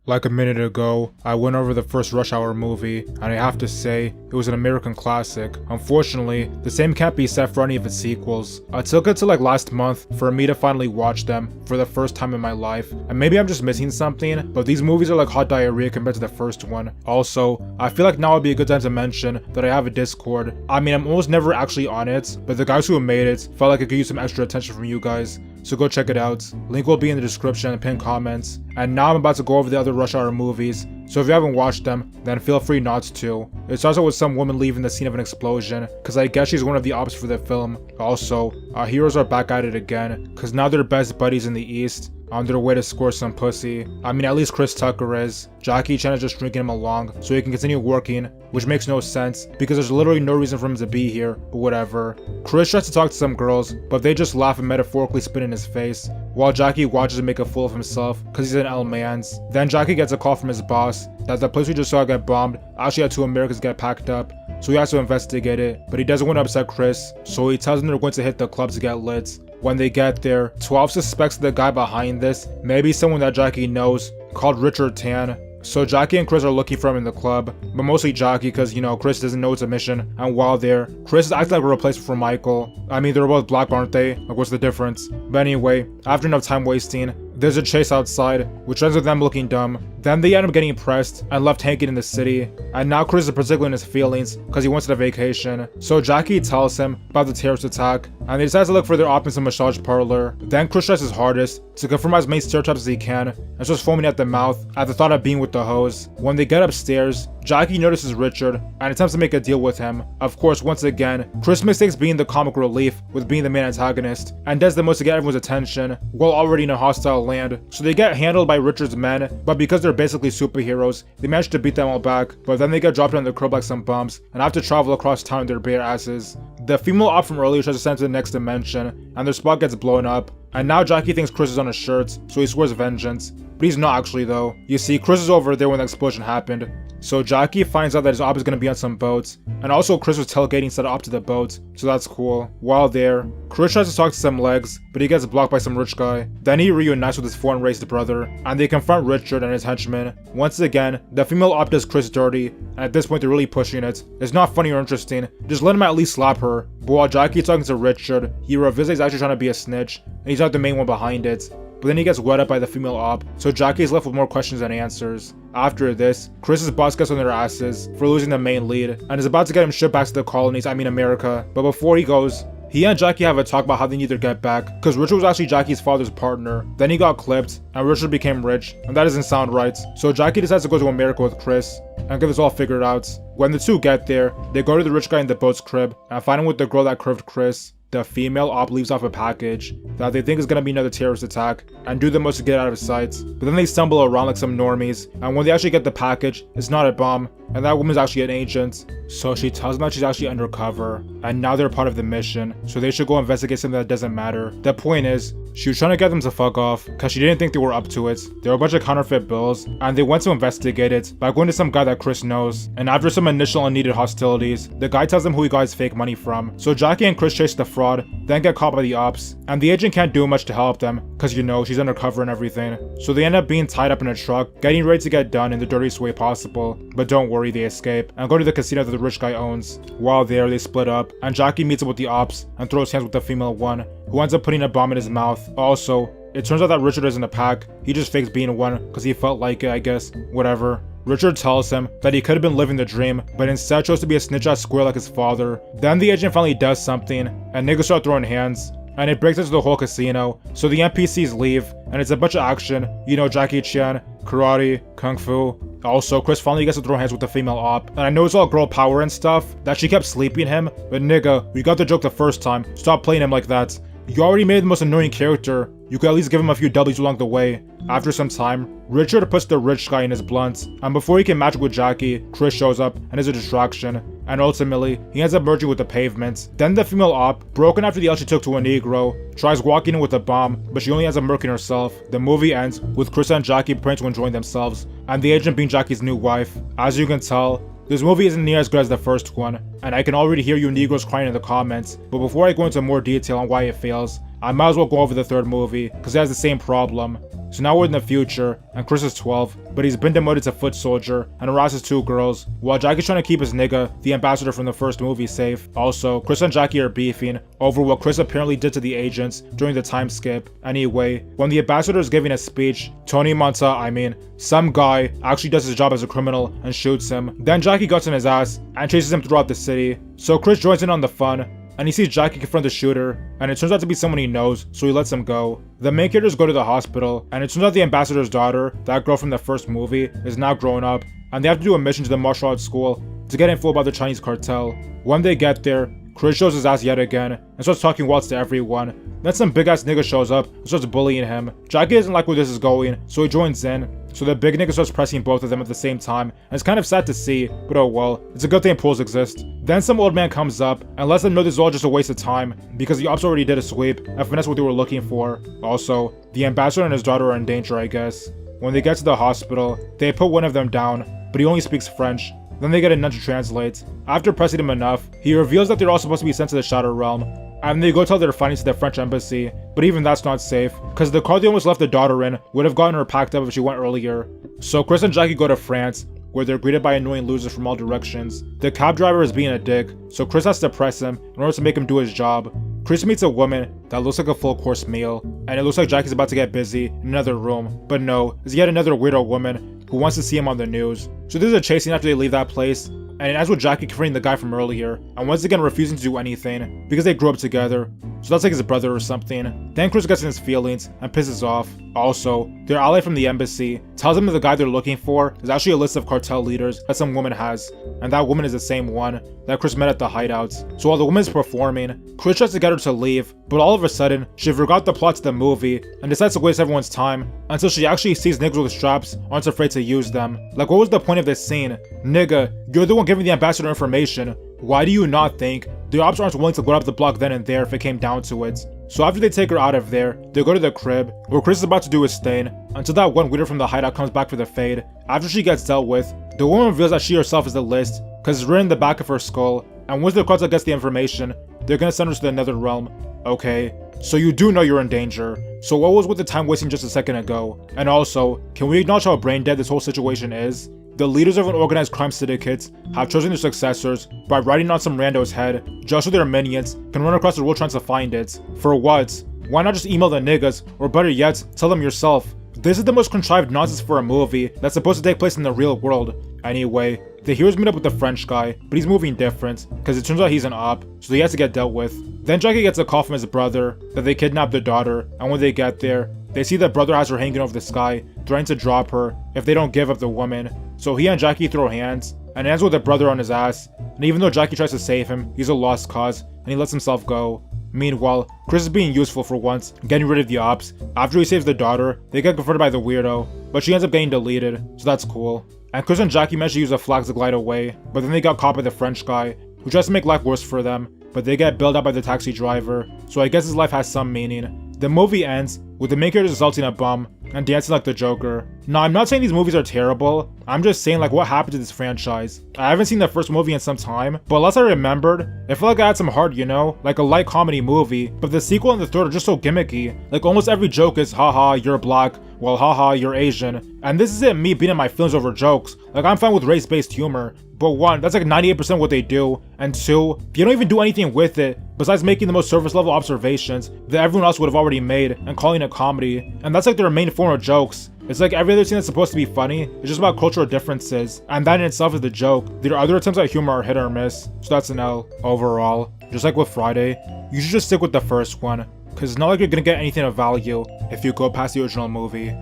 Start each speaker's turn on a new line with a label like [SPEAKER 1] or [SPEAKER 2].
[SPEAKER 1] Like a minute ago, I went over the first Rush Hour movie, and I have to say, it was an American classic. Unfortunately, the same can't be said for any of its sequels. I took it to like last month for me to finally watch them for the first time in my life, and maybe I'm just missing something, but these movies are like hot diarrhea compared to the first one. Also, I feel like now would be a good time to mention that I have a Discord. I mean, I'm almost never actually on it, but the guys who made it felt like it could use some extra attention from you guys. So go check it out. Link will be in the description and pinned comments. And now I'm about to go over the other Rush Hour movies, so if you haven't watched them, then feel free not to. It starts out with some woman leaving the scene of an explosion, cause I guess she's one of the ops for the film. Also, our heroes are back at it again, cause now they're best buddies in the East, on their way to score some pussy. I mean, at least Chris Tucker is. Jackie Chan is just drinking him along so he can continue working, which makes no sense because there's literally no reason for him to be here, but whatever. Chris tries to talk to some girls, but they just laugh and metaphorically spit in his face, while Jackie watches him make a fool of himself because he's an L-mans. Then Jackie gets a call from his boss that the place we just saw get bombed actually had 2 Americans get packed up, so he has to investigate it, but he doesn't want to upset Chris, so he tells them they're going to hit the club to get lit. When they get there, 12 suspects the guy behind this may be someone that Jackie knows, called Richard Tan. So Jackie and Chris are looking for him in the club, but mostly Jackie because, you know, Chris doesn't know it's a mission, and while there, Chris is acting like a replacement for Michael. I mean, they're both black, aren't they? Like, what's the difference? But anyway, after enough time wasting, there's a chase outside, which ends with them looking dumb. Then they end up getting pressed and left hanging in the city, and now Chris is particularly in his feelings because he wants a vacation. So Jackie tells him about the terrorist attack, and they decide to look for their op in some massage parlor. Then Chris tries his hardest to confirm as many stereotypes as he can, and starts foaming at the mouth at the thought of being with the hoes. When they get upstairs, Jackie notices Richard and attempts to make a deal with him. Of course, once again, Chris mistakes being the comic relief with being the main antagonist, and does the most to get everyone's attention, while already in a hostile land. So they get handled by Richard's men, but because they're basically superheroes, they manage to beat them all back, but then they get dropped on the curb like some bums, and have to travel across town in their bare asses. The female op from earlier tries to send to the next dimension, and their spot gets blown up. And now Jackie thinks Chris is on his shirt, so he swears vengeance. But he's not actually though. You see, Chris is over there when the explosion happened. So Jackie finds out that his op is gonna be on some boats, and also Chris was tailgating instead of op to the boat, so that's cool. While there, Chris tries to talk to some legs, but he gets blocked by some rich guy. Then he reunites with his foreign raced brother, and they confront Richard and his henchmen. Once again, the female op does Chris dirty, and at this point they're really pushing it. It's not funny or interesting, just let him at least slap her. But while Jackie's talking to Richard, he reveals he's actually trying to be a snitch, and he's not the main one behind it. But then he gets wet up by the female op, so Jackie is left with more questions than answers. After this, Chris's boss gets on their asses for losing the main lead, and is about to get him shipped back to the colonies, I mean America. But before he goes, he and Jackie have a talk about how they need to get back, because Richard was actually Jackie's father's partner. Then he got clipped, and Richard became rich, and that doesn't sound right. So Jackie decides to go to America with Chris, and get this all figured out. When the two get there, they go to the rich guy in the boat's crib, and find him with the girl that curved Chris. The female op leaves off a package that they think is gonna be another terrorist attack, and do the most to get out of sight. But then they stumble around like some normies, and when they actually get the package, it's not a bomb, and that woman's actually an agent. So she tells them that she's actually undercover, and now they're part of the mission, so they should go investigate something that doesn't matter. The point is, she was trying to get them to fuck off, cause she didn't think they were up to it. There were a bunch of counterfeit bills, and they went to investigate it by going to some guy that Chris knows. And after some initial unneeded hostilities, the guy tells them who he got his fake money from. So Jackie and Chris chase the fraud, then get caught by the ops, and the agent can't do much to help them, cause you know, she's undercover and everything. So they end up being tied up in a truck, getting ready to get done in the dirtiest way possible. But don't worry, they escape, and go to the casino that the rich guy owns. While there, they split up, and Jackie meets up with the ops, and throws hands with the female one, who ends up putting a bomb in his mouth. Also, it turns out that Richard isn't a pack, he just fakes being one, cause he felt like it, I guess, whatever. Richard tells him that he could have been living the dream, but instead chose to be a snitch-ass square like his father. Then the agent finally does something, and niggas start throwing hands, and it breaks into the whole casino, so the NPCs leave, and it's a bunch of action, you know, Jackie Chan, karate, kung fu. Also, Chris finally gets to throw hands with the female op, and I know it's all girl power and stuff, that she kept sleeping him, but nigga, we got the joke the first time, stop playing him like that. You already made the most annoying character, you could at least give him a few W's along the way. After some time, Richard puts the rich guy in his blunt, and before he can match with Jackie, Chris shows up and is a distraction, and ultimately, he ends up merging with the pavement. Then the female op, broken after the L she took to a Negro, tries walking in with a bomb, but she only ends up murking herself. The movie ends with Chris and Jackie praying to enjoy themselves, and the agent being Jackie's new wife. As you can tell, this movie isn't near as good as the first one, and I can already hear you Negroes crying in the comments, but before I go into more detail on why it fails, I might as well go over the third movie, cause it has the same problem. So now we're in the future, and Chris is 12, but he's been demoted to foot soldier and harasses 2 girls, while Jackie's trying to keep his nigga, the ambassador from the first movie, safe. Also, Chris and Jackie are beefing over what Chris apparently did to the agents during the time skip. Anyway, when the ambassador is giving a speech, Tony Montana, some guy, actually does his job as a criminal and shoots him. Then Jackie guts in his ass and chases him throughout the city. So Chris joins in on the fun, and he sees Jackie confront the shooter, and it turns out to be someone he knows, so he lets him go. The main characters go to the hospital, and it turns out the ambassador's daughter, that girl from the first movie, is now grown up, and they have to do a mission to the martial arts school to get info about the Chinese cartel. When they get there, Chris shows his ass yet again, and starts talking waltz to everyone. Then some big ass nigga shows up and starts bullying him. Jackie doesn't like where this is going, so he joins in. So the big nigga starts pressing both of them at the same time, and it's kind of sad to see, but oh well, it's a good thing pools exist. Then some old man comes up and lets them know this is all just a waste of time, because the ops already did a sweep and finessed what they were looking for. Also, the ambassador and his daughter are in danger, I guess. When they get to the hospital, they put one of them down, but he only speaks French. Then they get a nun to translate. After pressing him enough, he reveals that they're all supposed to be sent to the Shadow Realm, and they go tell their findings to the French embassy, but even that's not safe, cause the car they almost left the daughter in would have gotten her packed up if she went earlier. So Chris and Jackie go to France, where they're greeted by annoying losers from all directions. The cab driver is being a dick, so Chris has to press him in order to make him do his job. Chris meets a woman that looks like a full course meal, and it looks like Jackie's about to get busy in another room, but no, it's yet another weirdo woman who wants to see him on the news. So there's a chase scene after they leave that place, and it ends with Jackie confronting the guy from earlier, and once again refusing to do anything, because they grew up together, so that's like his brother or something. Then Chris gets in his feelings and pisses off. Also, their ally from the embassy tells them that the guy they're looking for is actually a list of cartel leaders that some woman has, and that woman is the same one that Chris met at the hideouts. So while the woman's performing, Chris tries to get her to leave, but all of a sudden, she forgot the plot to the movie and decides to waste everyone's time until she actually sees niggas with straps aren't afraid to use them. Like, what was the point of this scene? Nigga, you're the one giving the ambassador information. Why do you not think the ops aren't willing to go up the block then and there if it came down to it? So after they take her out of there, they go to the crib, where Chris is about to do his thing, until that one weirdo from the hideout comes back for the fade. After she gets dealt with, the woman reveals that she herself is the list, cause it's written in the back of her skull, and once the cartel gets the information, they're gonna send her to the Nether Realm. Okay, so you do know you're in danger. So what was with the time wasting just a second ago? And also, can we acknowledge how brain dead this whole situation is? The leaders of an organized crime syndicate have chosen their successors by riding on some rando's head just so their minions can run across the world trying to find it. For what? Why not just email the niggas, or better yet, tell them yourself? This is the most contrived nonsense for a movie that's supposed to take place in the real world. Anyway, the heroes meet up with the French guy, but he's moving different, cause it turns out he's an op, so he has to get dealt with. Then Jackie gets a call from his brother that they kidnapped their daughter, and when they get there, they see that brother has her hanging over the sky, threatening to drop her if they don't give up the woman. So he and Jackie throw hands, and it ends with the brother on his ass, and even though Jackie tries to save him, he's a lost cause, and he lets himself go. Meanwhile, Chris is being useful for once, getting rid of the ops. After he saves the daughter, they get confronted by the weirdo, but she ends up getting deleted, so that's cool. And Chris and Jackie manage to use a flag to glide away, but then they got caught by the French guy, who tries to make life worse for them, but they get bailed out by the taxi driver, so I guess his life has some meaning. The movie ends with the main character assaulting a bum and dancing like the Joker. Now, I'm not saying these movies are terrible, I'm just saying like what happened to this franchise. I haven't seen the first movie in some time, but last I remembered, it felt like I had some heart, you know? Like a light comedy movie, but the sequel and the third are just so gimmicky. Like almost every joke is haha, you're black, well haha, you're Asian. And this isn't me beating my feelings over jokes, like I'm fine with race-based humor. But one, that's like 98% what they do, and two, they don't even do anything with it, besides making the most surface level observations that everyone else would have already made and calling it comedy. And that's like their main form of jokes. It's like every other scene that's supposed to be funny, it's just about cultural differences, and that in itself is the joke. Their other attempts at humor are hit or miss, so that's an L. Overall, just like with Friday, you should just stick with the first one, cause it's not like you're gonna get anything of value if you go past the original movie.